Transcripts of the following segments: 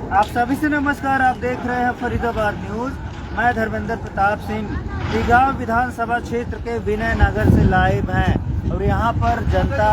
आप सभी से नमस्कार। आप देख रहे हैं फरीदाबाद न्यूज। मैं धर्मेंद्र प्रताप सिंह दीगांव विधानसभा क्षेत्र के विनय नगर से लाइव हैं और यहाँ पर जनता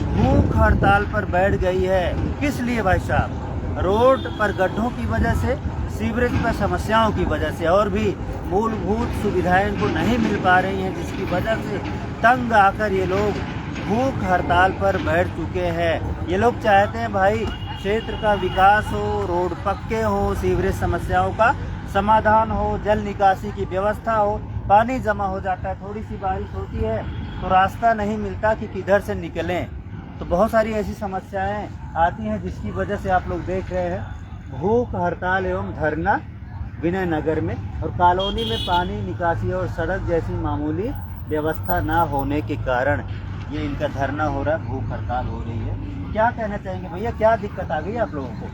भूख हड़ताल पर बैठ गई है। किस लिए भाई साहब? रोड पर गड्ढों की वजह से, सीवरेज पर समस्याओं की वजह से और भी मूलभूत सुविधाएं इनको नहीं मिल पा रही हैं, जिसकी वजह से तंग आकर ये लोग भूख हड़ताल पर बैठ चुके हैं। ये लोग चाहते हैं भाई क्षेत्र का विकास हो, रोड पक्के हो, सीवरेज समस्याओं का समाधान हो, जल निकासी की व्यवस्था हो। पानी जमा हो जाता है, थोड़ी सी बारिश होती है तो रास्ता नहीं मिलता कि किधर से निकलें। तो बहुत सारी ऐसी समस्याएं आती हैं जिसकी वजह से आप लोग देख रहे हैं भूख हड़ताल एवं धरना विनय नगर में। और कॉलोनी में पानी निकासी और सड़क जैसी मामूली व्यवस्था ना होने के कारण ये इनका धरना हो रहा है, भूख हड़ताल हो रही है। क्या कहना चाहेंगे भैया, क्या दिक्कत आ गई आप लोगों को?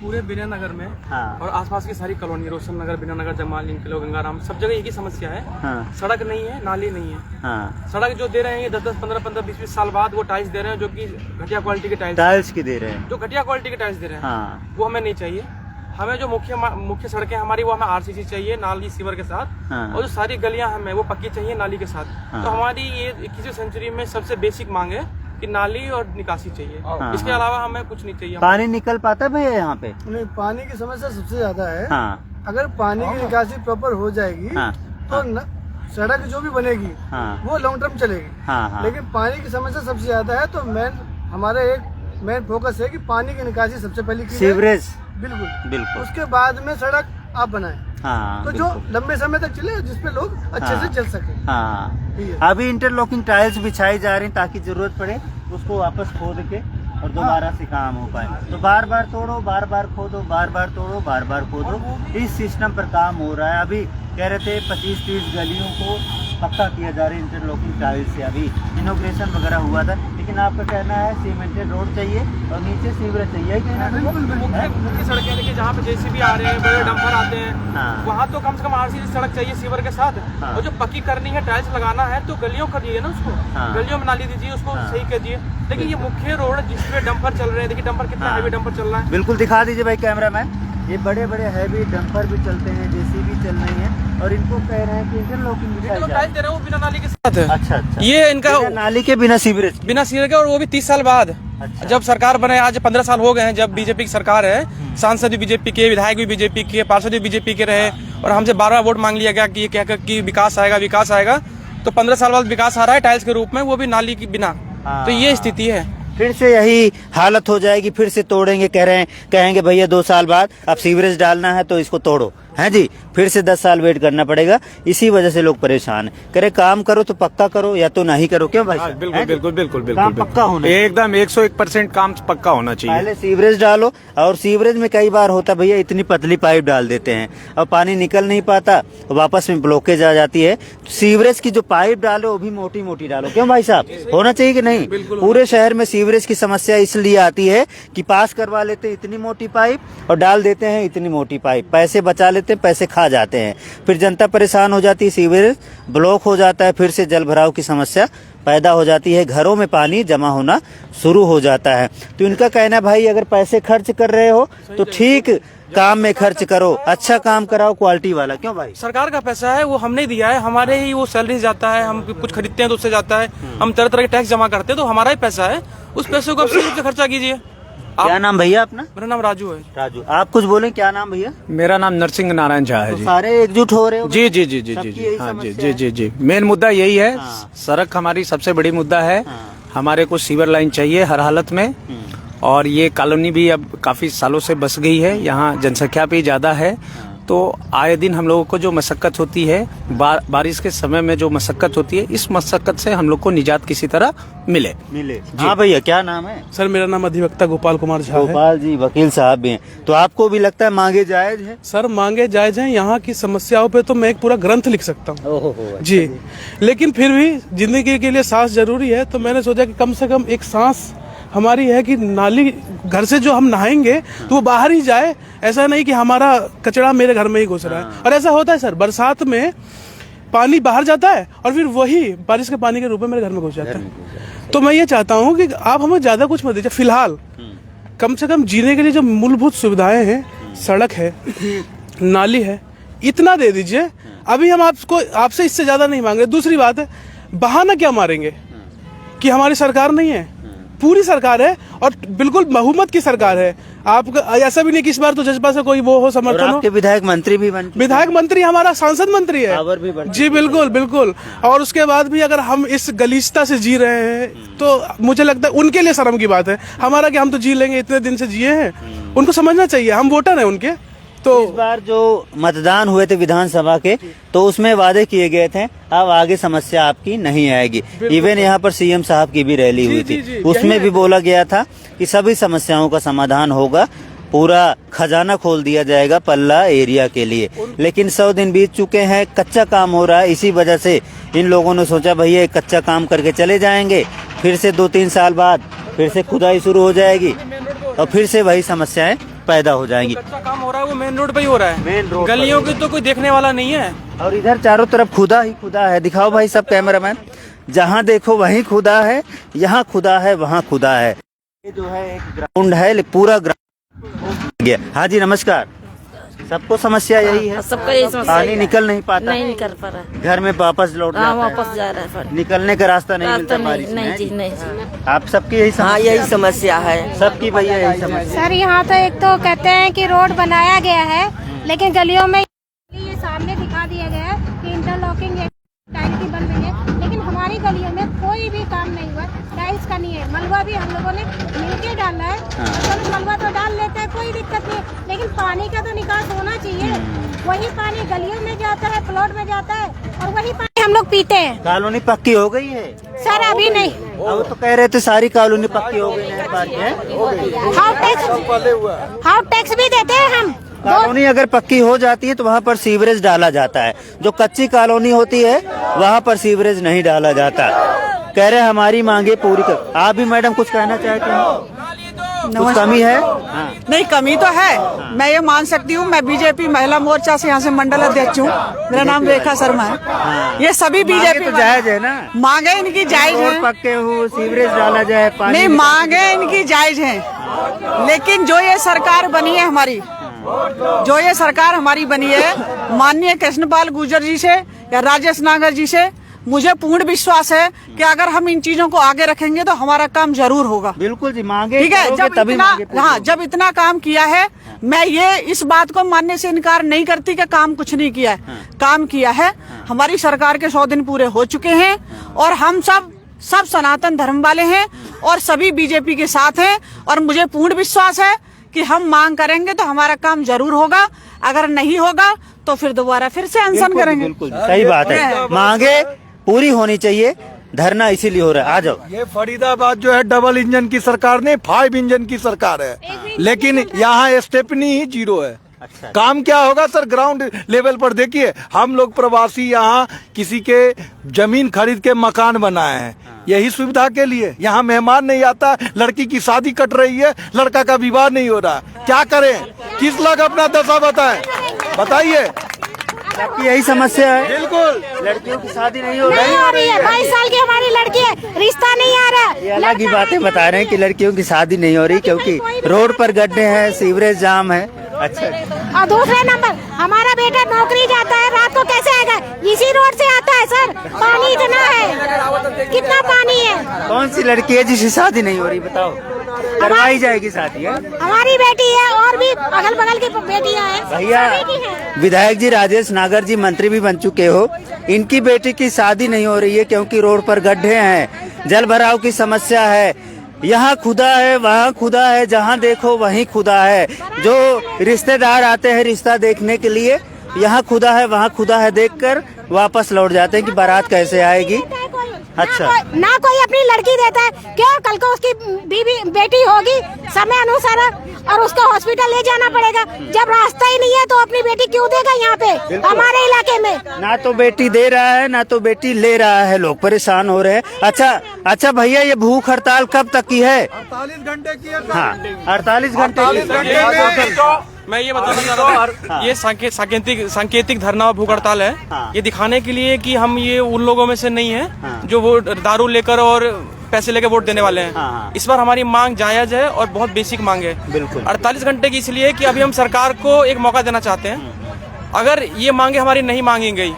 पूरे विनय नगर में हाँ। और आसपास की सारी कॉलोनी, रोशन नगर, विनय नगर, जमाल, इंकलो, गंगाराम, सब जगह एक ही समस्या है। हाँ। सड़क नहीं है, नाली नहीं है। हाँ। सड़क जो दे रहे हैं 10-10, 15-15, 20-20 साल बाद वो टाइल्स दे रहे हैं, जो कि घटिया क्वालिटी के टाइल्स की दे रहे हैं। जो घटिया क्वालिटी के टाइल्स दे रहे हैं। हाँ। वो हमें नहीं चाहिए। हमें जो मुख्य सड़कें हमारी, वो हमें आरसीसी चाहिए नाली सीवर के साथ। हाँ। और जो सारी गलियां हमें वो पक्की चाहिए नाली के साथ। हाँ। तो हमारी ये 21वीं सेंचुरी में सबसे बेसिक मांग है कि नाली और निकासी चाहिए। हाँ। इसके अलावा हमें कुछ नहीं चाहिए। पानी निकल पाता है भैया यहाँ पे? नहीं, पानी की समस्या सबसे ज्यादा है। हाँ। अगर पानी की निकासी प्रॉपर हो जाएगी हाँ। तो सड़क जो भी बनेगी हाँ। वो लॉन्ग टर्म चलेगी। हाँ। हाँ। लेकिन पानी की समस्या सबसे ज्यादा है, तो हमारा एक मेन फोकस है कि पानी की निकासी सबसे पहले की जाए। सीवरेज बिल्कुल बिल्कुल। उसके बाद में सड़क आप बनाए, हाँ, तो जो लंबे समय तक चले, जिसपे लोग अच्छे से चल सके। हाँ। अभी इंटरलॉकिंग टाइल्स बिछाई जा रही ताकि जरूरत पड़े उसको वापस खोद के और दोबारा से काम हो पाए। तो बार बार तोड़ो, बार बार खोदो, बार बार तोड़ो, बार बार खोदो, इस सिस्टम पर काम हो रहा है। अभी कह रहे थे 25-30 गलियों को पक्का किया जा रहा है इंटरलॉकिंग टाइल्स से। अभी इनोग्रेशन वगैरह हुआ था, लेकिन आपका कहना है सीमेंटेड रोड चाहिए और नीचे सीवरेज चाहिए। मुख्य सड़कें देखिए, जहाँ पे जेसीबी आ रहे हैं, बड़े डंपर आते हैं, हाँ। वहाँ तो कम से कम आरसीसी सड़क चाहिए सीवर के साथ। हाँ। और जो पक्की करनी है, टाइल्स लगाना है, तो गलियों करिए ना उसको। हाँ। गलियों में नाली दीजिए, उसको हाँ। सही कीजिए। लेकिन ये मुख्य रोड जिसपे डंपर चल रहे हैं, देखिए डंपर कितना हाँ। हैवी डंपर चल रहा है। बिल्कुल दिखा दीजिए भाई कैमरामैन। ये बड़े बड़े हैवी डंपर भी चलते हैं, जेसीबी चल रही है और इनको कह रहे हैं कि इंटरलॉकिंग बिछाई जो जाए। टाइल्स दे रहे हैं वो बिना नाली के साथ है। अच्छा अच्छा। ये इनका बिना नाली के, बिना सीवरेज के। बिना सीवर के, और वो भी 30 साल बाद। अच्छा। जब सरकार बने, आज 15 साल हो गए हैं जब बीजेपी की सरकार है। सांसद भी बीजेपी के, विधायक भी बीजेपी के, पार्षद भी बीजेपी के रहे। और हमसे 12 वोट मांग लिया गया कि ये कहकर कि विकास आएगा, विकास आएगा। तो 15 साल बाद विकास आ रहा है टाइल्स के रूप में, वो भी नाली की बिना। तो ये स्थिति है। फिर से यही हालत हो जाएगी, फिर से तोड़ेंगे। कहेंगे भैया 2 साल बाद अब सीवरेज डालना है तो इसको तोड़ो, है जी। फिर से 10 साल वेट करना पड़ेगा। इसी वजह से लोग परेशान हैं। करे काम करो तो पक्का करो या तो नहीं करो। क्यों भाई? बिल्कुल बिल्कुल बिल्कुल बिल्कुल काम पक्का होना चाहिए। एकदम 101% काम पक्का होना चाहिए। पहले सीवरेज डालो, और सीवरेज में कई बार होता भैया इतनी पतली पाइप डाल देते हैं और पानी निकल नहीं पाता, वापस में ब्लॉकेज आ जाती है। सीवरेज की जो पाइप डालो वो भी मोटी मोटी डालो। क्यों भाई साहब? होना चाहिए कि नहीं? पूरे शहर में सीवरेज की समस्या इसलिए आती है कि पास करवा लेते हैं इतनी मोटी पाइप और डाल देते हैं इतनी मोटी पाइप, पैसे बचा लेते हैं, पैसे खा जाते हैं, फिर जनता परेशान हो जाती है, सीवरेज ब्लॉक हो जाता है, फिर से जल भराव की समस्या पैदा हो जाती है, घरों में पानी जमा होना शुरू हो जाता है। तो इनका कहना है भाई अगर पैसे खर्च कर रहे हो तो ठीक काम में खर्च करो, अच्छा काम कराओ, क्वालिटी वाला। क्यों भाई? सरकार का पैसा है, वो हमने दिया है, हमारे ही वो सैलरी जाता है, हम कुछ खरीदते हैं तो उससे जाता है, हम तरह तरह के टैक्स जमा करते हैं, तो हमारा ही पैसा है। उस पैसे को आप सही रूप से खर्चा कीजिए। क्या नाम भैया अपना? मेरा नाम राजू है। राजू। आप कुछ बोले, क्या नाम भैया? मेरा नाम नरसिंह नारायण झा है तो जी। सारे एकजुट हो रहे हो? जी जी जी जी जी जी हाँ जी जी जी जी। मेन मुद्दा यही है। सड़क हमारी सबसे बड़ी मुद्दा है। हमारे को सीवर लाइन चाहिए हर हालत में। और ये कॉलोनी भी अब काफी सालों से बस गई है, यहाँ जनसंख्या भी ज्यादा है। तो आए दिन हम लोगों को जो मशक्कत होती है, बारिश के समय में जो मशक्कत होती है, इस मशक्कत से हम लोग को निजात किसी तरह मिले। हाँ भैया, क्या नाम है? सर मेरा नाम अधिवक्ता गोपाल कुमार झा है। गोपाल जी वकील साहब भी हैं, तो आपको भी लगता है मांगे जायज है? सर मांगे जायज हैं। यहाँ की समस्याओं पे तो मैं एक पूरा ग्रंथ लिख सकता हूँ जी। लेकिन फिर भी जिंदगी के लिए सांस जरूरी है, तो मैंने सोचा कि कम से कम एक सांस हमारी है कि नाली घर से जो हम नहाएंगे तो वो बाहर ही जाए। ऐसा नहीं कि हमारा कचरा मेरे घर में ही घुस रहा है। और ऐसा होता है सर, बरसात में पानी बाहर जाता है और फिर वही बारिश के पानी के रूप में मेरे घर में घुस जाता है। तो मैं ये चाहता हूँ कि आप हमें ज्यादा कुछ मत दीजिए, फिलहाल कम से कम जीने के लिए जो मूलभूत सुविधाएं हैं सड़क है, नाली है, इतना दे दीजिए। अभी हम आपसे इससे ज्यादा नहीं मांग रहे। दूसरी बात है, बहाना क्या मारेंगे कि हमारी सरकार नहीं है? पूरी सरकार है और बिल्कुल बहुमत की सरकार है। आपका ऐसा भी नहीं कि इस बार तो जज्बा से कोई वो हो समर्थन हो। आपके विधायक मंत्री भी बन, विधायक मंत्री हमारा सांसद मंत्री है जी, बिल्कुल बिल्कुल। और उसके बाद भी अगर हम इस गलीचता से जी रहे हैं तो मुझे लगता है उनके लिए शर्म की बात है। हमारा कि हम तो जी लेंगे, इतने दिन से जिए हैं, उनको समझना चाहिए, हम वोटर हैं उनके। तो इस बार जो मतदान हुए थे विधानसभा के, तो उसमें वादे किए गए थे अब आगे समस्या आपकी नहीं आएगी। इवन यहाँ पर सीएम साहब की भी रैली हुई थी, उसमें भी बोला गया था कि सभी समस्याओं का समाधान होगा, पूरा खजाना खोल दिया जाएगा पल्ला एरिया के लिए। लेकिन 100 दिन बीत चुके हैं, कच्चा काम हो रहा है। इसी वजह से इन लोगों ने सोचा भैया कच्चा काम करके चले जाएंगे, फिर से 2-3 साल बाद फिर से खुदाई शुरू हो जाएगी और फिर से वही समस्याएं पैदा हो जाएंगी। कच्चा काम हो रहा है वो मेन रोड पे ही हो रहा है, मेन रोड गलियों की तो कोई देखने वाला नहीं है। और इधर चारों तरफ खुदा ही खुदा है। दिखाओ भाई सब कैमरामैन, जहाँ देखो वहीं खुदा है, यहाँ खुदा है, वहाँ खुदा है। ये जो है एक ग्राउंड है, पूरा ग्राउंड गया। हाँ जी नमस्कार। सबको समस्या यही है, सबका यही समस्या पानी निकल नहीं पाता, नहीं निकल पा रहा है, घर में वापस लौट जाता है, वापस जा रहा है, निकलने का रास्ता नहीं मिलता बारिश में। नहीं जी नहीं। आप सबकी यही समस्या? हाँ यही समस्या है सबकी भैया यही समस्या। सर यहाँ तो एक तो कहते हैं कि रोड बनाया गया है, लेकिन गलियों में ये सामने दिखा दिया गया है कि इंटरलॉकिंग टाइल की बन रही है, लेकिन हमारी गलियों में कोई भी काम नहीं हुआ। टाइल्स का नहीं है, मलबा भी हम लोगों ने मिलके डाला है। चलो मलबा तो डाल लेते हैं, कोई दिक्कत नहीं, लेकिन पानी का तो निकास होना चाहिए। वही पानी गलियों में जाता है, प्लॉट में जाता है, और वही पानी हम लोग पीते हैं। कॉलोनी पक्की हो गई है सर अभी नहीं। अब तो कह रहे थे सारी कॉलोनी पक्की हो गई है। हाउस टैक्स भी देते हैं हम। कॉलोनी अगर पक्की हो जाती है तो वहाँ पर सीवरेज डाला जाता है, जो कच्ची कॉलोनी होती है वहाँ पर सीवरेज नहीं डाला जाता। कह रहे हमारी मांगे पूरी कर। आप भी मैडम कुछ कहना चाहते हैं? कुछ कमी है? हाँ। नहीं कमी तो है, मैं ये मान सकती हूँ। मैं बीजेपी महिला मोर्चा से यहाँ से मंडल अध्यक्ष हूँ, मेरा नाम रेखा शर्मा है। ये सभी बीजेपी तो जायज है ना, मांगे इनकी जायज है, पक्के हो सीवरेज डाला जाए, पानी नहीं मांगे इनकी जायज है। लेकिन जो ये सरकार बनी है हमारी, जो ये सरकार हमारी बनी है माननीय कृष्णपाल गुर्जर जी से या राजेश नागर जी से, मुझे पूर्ण विश्वास है कि अगर हम इन चीजों को आगे रखेंगे तो हमारा काम जरूर होगा। बिल्कुल जी, मांगे ठीक है। जब तभी इतना जब इतना काम किया है, मैं ये इस बात को मानने से इनकार नहीं करती कि काम कुछ नहीं किया है। काम किया है। हमारी सरकार के 100 दिन पूरे हो चुके हैं और हम सब सनातन धर्म वाले हैं और सभी बीजेपी के साथ हैं, और मुझे पूर्ण विश्वास है कि हम मांग करेंगे तो हमारा काम जरूर होगा। अगर नहीं होगा तो फिर दोबारा फिर से अनशन करेंगे। बिल्कुल सही बात है, मांगे पूरी होनी चाहिए, धरना इसीलिए हो रहा है। आ जाओ। ये फरीदाबाद जो है डबल इंजन की सरकार नहीं 5 इंजन की सरकार है, लेकिन यहाँ स्टेपनी ही 0 है। अच्छा। काम क्या होगा सर? ग्राउंड लेवल पर देखिए, हम लोग प्रवासी यहाँ किसी के जमीन खरीद के मकान बनाए हैं, यही सुविधा के लिए। यहाँ मेहमान नहीं आता, लड़की की शादी कट रही है, लड़का का विवाह नहीं हो रहा, क्या करें? किस लोग अपना दशा बताएं? बताइए। आपकी यही समस्या है? बिल्कुल, लड़कियों की शादी नहीं हो नहीं हो रही है। 22 साल की हमारी लड़की है, रिश्ता नहीं आ रहा है। ये अलग ही बातें बता रहे हैं कि लड़कियों की शादी नहीं हो रही क्योंकि रोड पर गड्ढे हैं, सीवरेज जाम है। अच्छा। और दूसरे नंबर हमारा बेटा नौकरी जाता है, रात को कैसे आएगा? इसी रोड से आता है सर। पानी इतना है, कितना पानी है। कौन सी लड़की है जिसकी शादी नहीं हो रही बताओ? करवाई जाएगी शादी है? हमारी बेटी है और भी अगल बगल की बेटियां हैं। भैया विधायक जी राजेश नागर जी मंत्री भी बन चुके हो, इनकी बेटी की शादी नहीं हो रही है क्योंकि रोड पर गड्ढे हैं, जल भराव की समस्या है, यहाँ खुदा है वहाँ खुदा है, जहाँ देखो वहीं खुदा है। जो रिश्तेदार आते हैं रिश्ता देखने के लिए, यहाँ खुदा है वहाँ खुदा है देखकर वापस लौट जाते हैं कि बारात कैसे आएगी। अच्छा। ना कोई अपनी लड़की देता है, क्यों? कल को उसकी बीवी बेटी होगी समय अनुसार और उसको हॉस्पिटल ले जाना पड़ेगा। जब रास्ता ही नहीं है तो अपनी बेटी क्यों देगा यहाँ पे हमारे इलाके में? ना तो बेटी दे रहा है ना तो बेटी ले रहा है, लोग परेशान हो रहे हैं। अच्छा भैया, ये भूख हड़ताल कब तक की है? 48 घंटे की है। हाँ 48 घंटे। मैं ये बताना चाह रहा था, ये सांकेतिक धरना और भूख हड़ताल है। ये दिखाने के लिए कि हम ये उन लोगों में से नहीं है जो वो दारू लेकर और पैसे लेके वोट देने वाले हैं। हाँ। इस बार हमारी मांग जायज है और बहुत बेसिक मांग है। बिल्कुल। 48 घंटे की इसलिए कि अभी हम सरकार को एक मौका देना चाहते हैं। अगर ये मांगे हमारी नहीं मांगी गई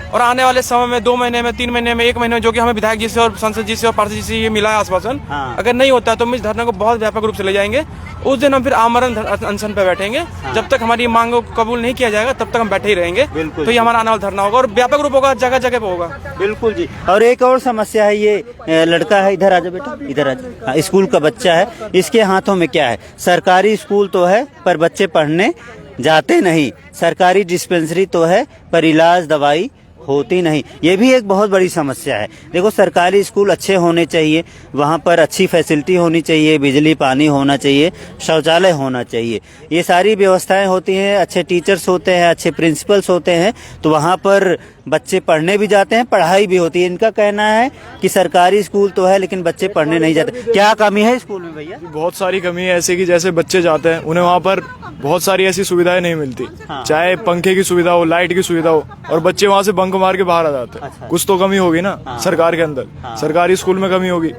और आने वाले समय में 2 महीने में, 3 महीने में, 1 महीने में, जो कि हमें विधायक जी से और सांसद जी से और पार्षद जी से ये मिला है आश्वासन, हाँ। अगर नहीं होता है तो हम इस धरना को बहुत व्यापक रूप से ले जाएंगे। उस दिन हम फिर आमरण अनशन पे बैठेंगे। जब तक हमारी मांग को कबूल नहीं किया जाएगा तब तक हम बैठे ही रहेंगे। बिल्कुल। तो ये हमारा आने वाला धरना होगा और व्यापक रूप होगा, जगह जगह पे होगा। बिल्कुल जी। और एक और समस्या है, ये लड़का है, इधर आजा बेटा, इधर आजा। हाँ, स्कूल का बच्चा है, इसके हाथों में क्या है? सरकारी स्कूल तो है पर बच्चे पढ़ने जाते नहीं, सरकारी डिस्पेंसरी तो है पर इलाज दवाई होती नहीं। ये भी एक बहुत बड़ी समस्या है। देखो, सरकारी स्कूल अच्छे होने चाहिए, वहाँ पर अच्छी फैसिलिटी होनी चाहिए, बिजली पानी होना चाहिए, शौचालय होना चाहिए, ये सारी व्यवस्थाएं होती हैं, अच्छे टीचर्स होते हैं, अच्छे प्रिंसिपल्स होते हैं, तो वहाँ पर बच्चे पढ़ने भी जाते हैं, पढ़ाई भी होती है। इनका कहना है कि सरकारी स्कूल तो है लेकिन बच्चे पढ़ने नहीं जाते। क्या कमी है स्कूल में भैया? बहुत सारी कमी है, ऐसे कि जैसे बच्चे जाते हैं उन्हें वहाँ पर बहुत सारी ऐसी सुविधाएं नहीं मिलती। चाहे पंखे की सुविधा हो, लाइट की सुविधा हो, और बच्चे वहाँ से बंक मार के बाहर आ जाते हैं। कुछ तो कमी होगी ना सरकार के अंदर। सरकारी स्कूल में कमी होगी।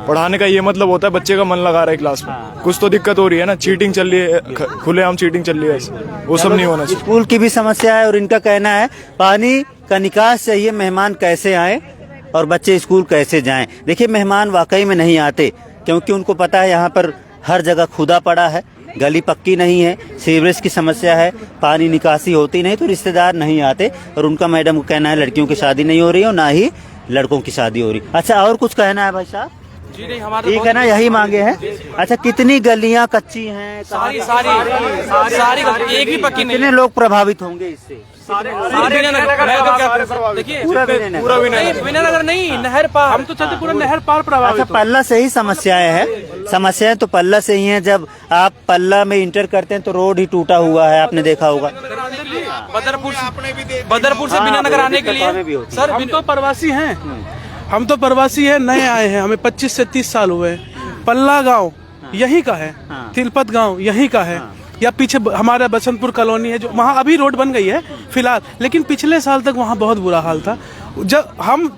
पढ़ाने का ये मतलब होता है बच्चे का मन लगा रहा है क्लास में। कुछ तो दिक्कत हो रही है ना, चीटिंग चल रही है, खुलेआम चीटिंग चल रही है, वो सब नहीं होना चाहिए। स्कूल की भी समस्या है और इनका कहना है पानी का निकास चाहिए, मेहमान कैसे आए और बच्चे स्कूल कैसे जाएं। देखिए, मेहमान वाकई में नहीं आते क्योंकि उनको पता है यहाँ पर हर जगह खुदा पड़ा है, गली पक्की नहीं है, सीवरेज की समस्या है, पानी निकासी होती नहीं, तो रिश्तेदार नहीं आते। और उनका मैडम को कहना है लड़कियों की शादी नहीं हो रही और ना ही लड़कों की शादी हो रही। अच्छा, और कुछ कहना है भाई साहब? जी नहीं, हमारा ठीक है ना, यही मांगे हैं। अच्छा, कितनी गलियां कच्ची हैं? सारी एक भी पक्की नहीं। कितने लोग प्रभावित होंगे इससे? देखिए, पूरा विनयनगर नहीं, नहर पार। हम तो चाहते पूरा नहर पार प्रभावित। अच्छा, पल्ला से ही समस्याएं हैं? समस्याएं तो पल्ला से ही हैं। जब आप पल्ला में इंटर करते हैं तो रोड ही टूटा हुआ है, आपने देखा होगा। बदरपुर से विनयनगर आने के लिए सर, हम तो प्रवासी हैं, हम तो प्रवासी हैं, नए आए हैं, हमें 25 से 30 साल हुए हैं। पल्ला गांव यही का है, तिलपत गांव यही का है, या पीछे हमारा बसंतपुर कॉलोनी है जो वहाँ अभी रोड बन गई है फिलहाल, लेकिन पिछले साल तक वहाँ बहुत बुरा हाल था। जब हम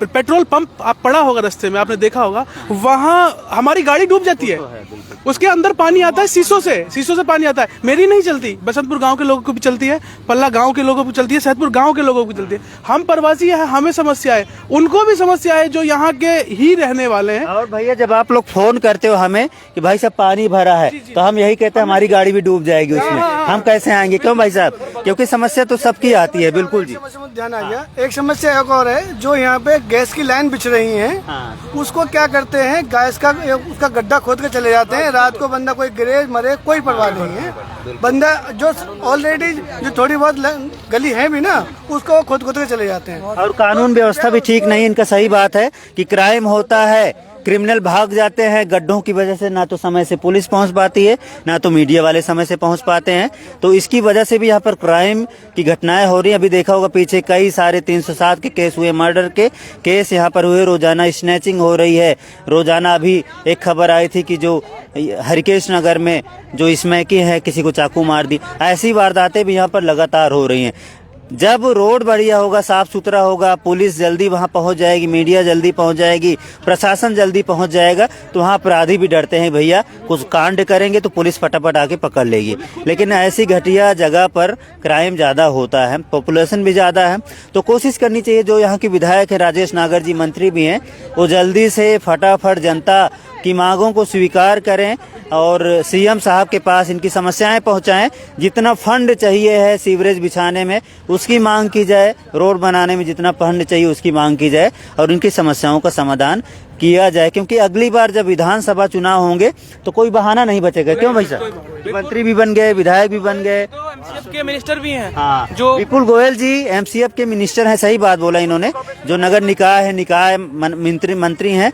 पेट्रोल पंप आप पड़ा होगा रास्ते में, आपने देखा होगा, वहाँ हमारी गाड़ी डूब जाती है, उसके अंदर पानी आता है, शीशों से पानी आता है। मेरी नहीं चलती, बसंतपुर गांव के लोगों को भी चलती है, पल्ला गांव के लोगों को चलती है, सैदपुर गांव के लोगों को चलती है। हम प्रवासी है, हमें समस्या है, उनको भी समस्या है जो यहाँ के ही रहने वाले हैं। और भैया, जब आप लोग फोन करते हो हमें कि भाई साहब पानी भरा है, तो हम यही कहते हैं हमारी गाड़ी भी डूब जाएगी उसमें, हम कैसे आएंगे? क्यों भाई साहब? क्योंकि समस्या तो सबकी आती है। बिल्कुल जी, ध्यान आ गया। एक समस्या एक और है, जो यहाँ पे गैस की लाइन बिछ रही है, उसको क्या करते हैं, गैस का उसका गड्ढा खोद के चले जाते हैं। रात को बंदा कोई गिरे मरे कोई परवाह नहीं है। बंदा जो ऑलरेडी जो थोड़ी बहुत गली है भी ना, उसको खोद के चले जाते हैं। और कानून व्यवस्था भी ठीक नहीं। इनका सही बात है कि क्राइम होता है, क्रिमिनल भाग जाते हैं गड्ढों की वजह से, ना तो समय से पुलिस पहुंच पाती है, ना तो मीडिया वाले समय से पहुंच पाते हैं, तो इसकी वजह से भी यहाँ पर क्राइम की घटनाएं हो रही हैं। अभी देखा होगा पीछे कई सारे 307 के केस हुए, मर्डर के केस यहाँ पर हुए, रोजाना स्नैचिंग हो रही है। रोजाना अभी एक खबर आई थी कि जो हरिकेश नगर में जो स्मैकी है, किसी को चाकू मार दी। ऐसी वारदातें भी यहाँ पर लगातार हो रही हैं। जब रोड बढ़िया होगा, साफ सुथरा होगा, पुलिस जल्दी वहां पहुंच जाएगी, मीडिया जल्दी पहुंच जाएगी, प्रशासन जल्दी पहुंच जाएगा, तो वहां अपराधी भी डरते हैं भैया कुछ कांड करेंगे तो पुलिस फटाफट आके पकड़ लेगी। लेकिन ऐसी घटिया जगह पर क्राइम ज्यादा होता है, पॉपुलेशन भी ज्यादा है, तो कोशिश करनी चाहिए। जो यहाँ के विधायक है राजेश नागर जी, मंत्री भी हैं, वो जल्दी से फटाफट जनता की मांगों को स्वीकार करें और सीएम साहब के पास इनकी समस्याएं पहुंचाएं। जितना फंड चाहिए है सीवरेज बिछाने में उसकी मांग की जाए, रोड बनाने में जितना फंड चाहिए उसकी मांग की जाए और इनकी समस्याओं का समाधान किया जाए। क्योंकि अगली बार जब विधानसभा चुनाव होंगे तो कोई बहाना नहीं बचेगा। क्यों भाई साहब? मंत्री भी बन गए, विधायक भी बन गए, तो एमसीएफ के मिनिस्टर भी हैं। हाँ, जो विपुल गोयल जी एमसीएफ के मिनिस्टर हैं, सही बात बोला इन्होंने। जो नगर निकाय है, निकाय मंत्री हैं,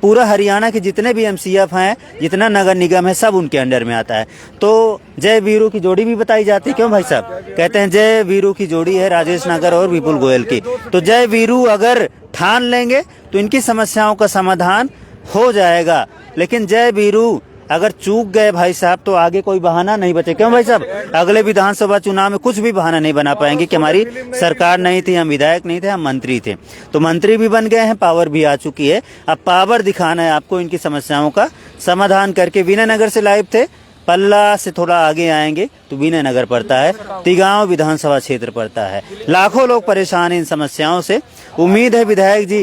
पूरा हरियाणा के जितने भी एमसीएफ हैं, जितना नगर निगम है, सब उनके अंडर में आता है। तो जय वीरू की जोड़ी भी बताई जाती है। क्यों भाई साहब? कहते हैं जय वीरू की जोड़ी है राजेश नागर और विपुल गोयल की। तो जय वीरू अगर ठान लेंगे तो इनकी समस्याओं का समाधान हो जाएगा। लेकिन जय वीरू अगर चूक गए भाई साहब तो आगे कोई बहाना नहीं बचे। क्यों भाई साहब, अगले विधानसभा चुनाव में कुछ भी बहाना नहीं बना पाएंगे कि हमारी सरकार नहीं थी, हम विधायक नहीं थे, हम मंत्री थे। तो मंत्री भी बन गए हैं, पावर भी आ चुकी है। अब पावर दिखाना है आपको, इनकी समस्याओं का समाधान करके। विनयनगर से लाइव थे, पल्ला से थोड़ा आगे आएंगे तो विनयनगर पड़ता है, तिगांव विधानसभा क्षेत्र पड़ता है। लाखों लोग परेशान हैं इन समस्याओं से। उम्मीद है विधायक जी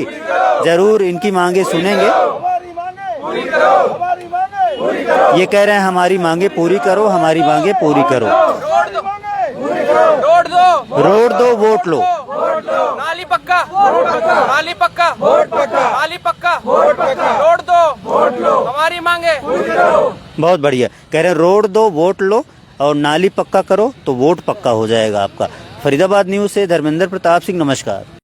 जरूर इनकी मांगे सुनेंगे। ये कह रहे हैं हमारी मांगे पूरी करो, हमारी मांगे पूरी करो। रोड दो वोट लो, नाली पक्का, नाली पक्का, नाली पक्का, रोड दो, हमारी मांगे। बहुत बढ़िया। कह रहे हैं रोड दो वोट लो और नाली पक्का करो तो वोट पक्का हो जाएगा आपका। फरीदाबाद न्यूज से धर्मेंद्र प्रताप सिंह, नमस्कार।